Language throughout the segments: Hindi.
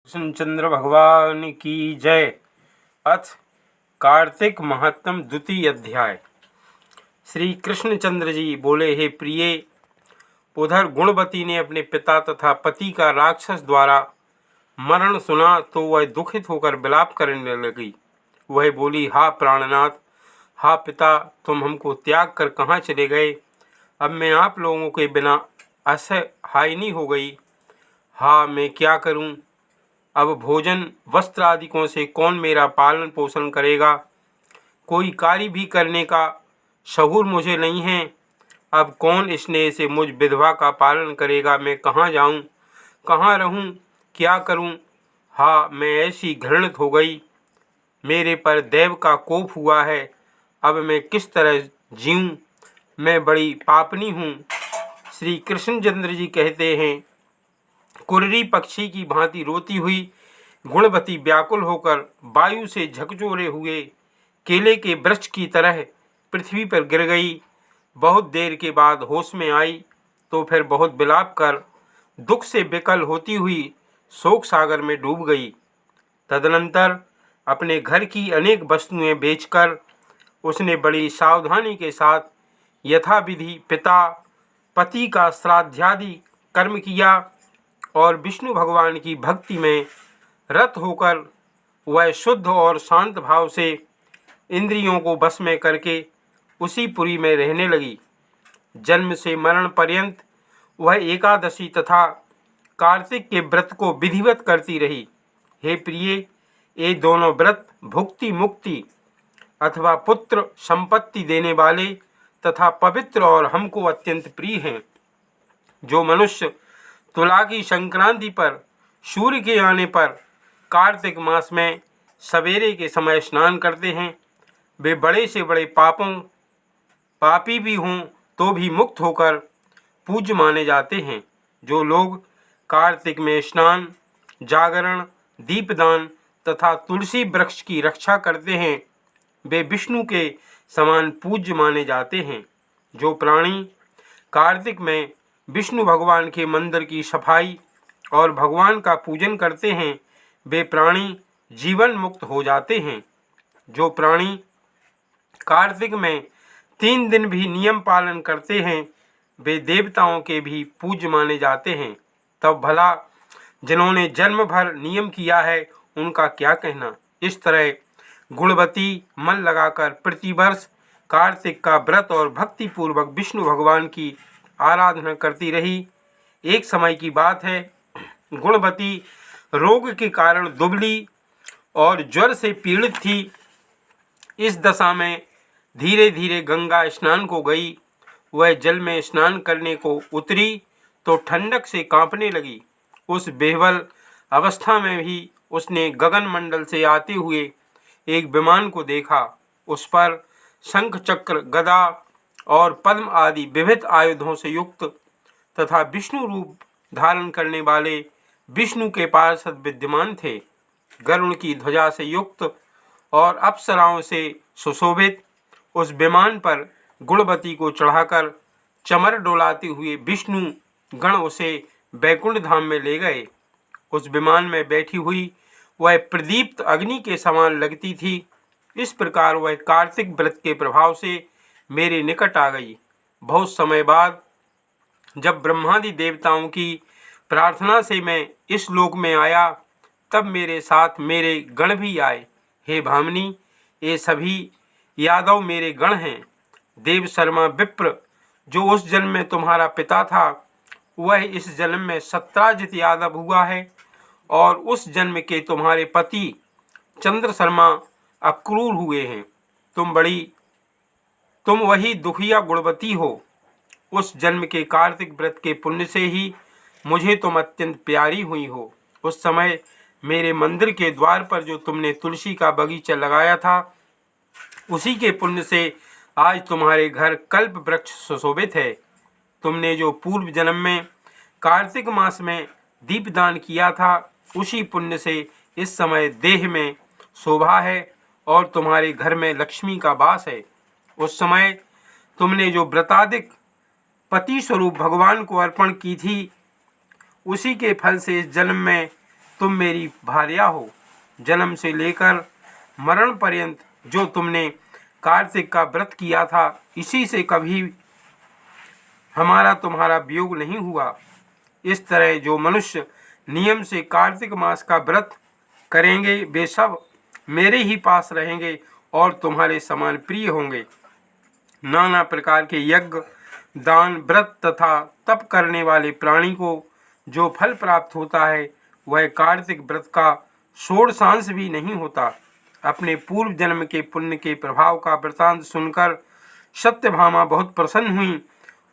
कृष्णचंद्र भगवान की जय। अथ कार्तिक महत्तम द्वितीय अध्याय। श्री कृष्णचंद्र जी बोले, हे प्रिय, उधर गुणवती ने अपने पिता तथा पति का राक्षस द्वारा मरण सुना तो वह दुखित होकर विलाप करने लगी। वह बोली, हा प्राणनाथ, हा पिता, तुम हमको त्याग कर कहाँ चले गए? अब मैं आप लोगों के बिना असहायिनी हो गई। हा, मैं क्या करूं? अब भोजन वस्त्र आदिकों से कौन मेरा पालन पोषण करेगा? कोई कार्य भी करने का शहूर मुझे नहीं है। अब कौन स्नेह से मुझ विधवा का पालन करेगा? मैं कहाँ जाऊं, कहाँ रहूं, क्या करूं? हाँ, मैं ऐसी घृणित हो गई, मेरे पर देव का कोप हुआ है। अब मैं किस तरह जीऊं? मैं बड़ी पापनी हूँ। श्री कृष्णचंद्र जी कहते हैं, कुर्री पक्षी की भांति रोती हुई गुणवती व्याकुल होकर वायु से झकझोरे हुए केले के वृक्ष की तरह पृथ्वी पर गिर गई। बहुत देर के बाद होश में आई तो फिर बहुत विलाप कर दुख से विकल होती हुई शोक सागर में डूब गई। तदनंतर अपने घर की अनेक वस्तुएं बेचकर उसने बड़ी सावधानी के साथ यथाविधि पिता पति का श्राद्धादि कर्म किया और विष्णु भगवान की भक्ति में रत होकर वह शुद्ध और शांत भाव से इंद्रियों को बस में करके उसी पुरी में रहने लगी। जन्म से मरण पर्यंत वह एकादशी तथा कार्तिक के व्रत को विधिवत करती रही। हे प्रिय, ये दोनों व्रत भुक्ति मुक्ति अथवा पुत्र संपत्ति देने वाले तथा पवित्र और हमको अत्यंत प्रिय हैं। जो मनुष्य तुला की संक्रांति पर सूर्य के आने पर कार्तिक मास में सवेरे के समय स्नान करते हैं, वे बड़े से बड़े पापी भी हों तो भी मुक्त होकर पूज्य माने जाते हैं। जो लोग कार्तिक में स्नान, जागरण, दीपदान तथा तुलसी वृक्ष की रक्षा करते हैं, वे विष्णु के समान पूज्य माने जाते हैं। जो प्राणी कार्तिक में विष्णु भगवान के मंदिर की सफाई और भगवान का पूजन करते हैं, वे प्राणी जीवन मुक्त हो जाते हैं। जो प्राणी कार्तिक में 3 दिन भी नियम पालन करते हैं, वे देवताओं के भी पूज्य माने जाते हैं। तब भला जिन्होंने जन्म भर नियम किया है उनका क्या कहना? इस तरह गुणवती मन लगाकर प्रतिवर्ष कार्तिक का व्रत और भक्ति पूर्वक विष्णु भगवान की आराधना करती रही। एक समय की बात है, गुणवती रोग के कारण दुबली और ज्वर से पीड़ित थी। इस दशा में धीरे धीरे गंगा स्नान को गई। वह जल में स्नान करने को उतरी तो ठंडक से कांपने लगी। उस बेहवल अवस्था में भी उसने गगन मंडल से आते हुए एक विमान को देखा। उस पर शंख चक्र गदा और पद्म आदि विविध आयुधों से युक्त तथा विष्णु रूप धारण करने वाले विष्णु के पार्षद विद्यमान थे। गरुड़ की ध्वजा से युक्त और अप्सराओं से सुशोभित उस विमान पर गुणवती को चढ़ाकर चमर डोलाते हुए विष्णु गण उसे बैकुंठ धाम में ले गए। उस विमान में बैठी हुई वह प्रदीप्त अग्नि के समान लगती थी। इस प्रकार वह कार्तिक व्रत के प्रभाव से मेरे निकट आ गई। बहुत समय बाद जब ब्रह्मादि देवताओं की प्रार्थना से मैं इस लोक में आया, तब मेरे साथ मेरे गण भी आए। हे भामिनी, ये सभी यादव मेरे गण हैं। देव शर्मा विप्र, जो उस जन्म में तुम्हारा पिता था, वह इस जन्म में सत्राजित यादव हुआ है और उस जन्म के तुम्हारे पति चंद्र शर्मा अक्रूर हुए हैं। तुम वही दुखिया गुणवती हो। उस जन्म के कार्तिक व्रत के पुण्य से ही मुझे तुम अत्यंत प्यारी हुई हो। उस समय मेरे मंदिर के द्वार पर जो तुमने तुलसी का बगीचा लगाया था, उसी के पुण्य से आज तुम्हारे घर कल्प वृक्ष सुशोभित है। तुमने जो पूर्व जन्म में कार्तिक मास में दीपदान किया था, उसी पुण्य से इस समय देह में शोभा है और तुम्हारे घर में लक्ष्मी का वास है। उस समय तुमने जो व्रतादिक पति स्वरूप भगवान को अर्पण की थी, उसी के फल से इस जन्म में तुम मेरी भार्या हो। जन्म से लेकर मरण पर्यंत जो तुमने कार्तिक का व्रत किया था, इसी से कभी हमारा तुम्हारा वियोग नहीं हुआ। इस तरह जो मनुष्य नियम से कार्तिक मास का व्रत करेंगे, वे सब मेरे ही पास रहेंगे और तुम्हारे समान प्रिय होंगे। नाना प्रकार के यज्ञ, दान, व्रत तथा तप करने वाले प्राणी को जो फल प्राप्त होता है, वह कार्तिक व्रत का षोडशांश भी नहीं होता। अपने पूर्व जन्म के पुण्य के प्रभाव का वृतांत सुनकर सत्यभामा बहुत प्रसन्न हुई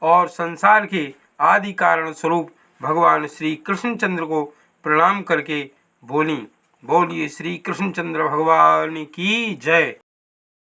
और संसार के आदि कारण स्वरूप भगवान श्री कृष्णचंद्र को प्रणाम करके बोली, बोलिए श्री कृष्णचंद्र भगवान की जय।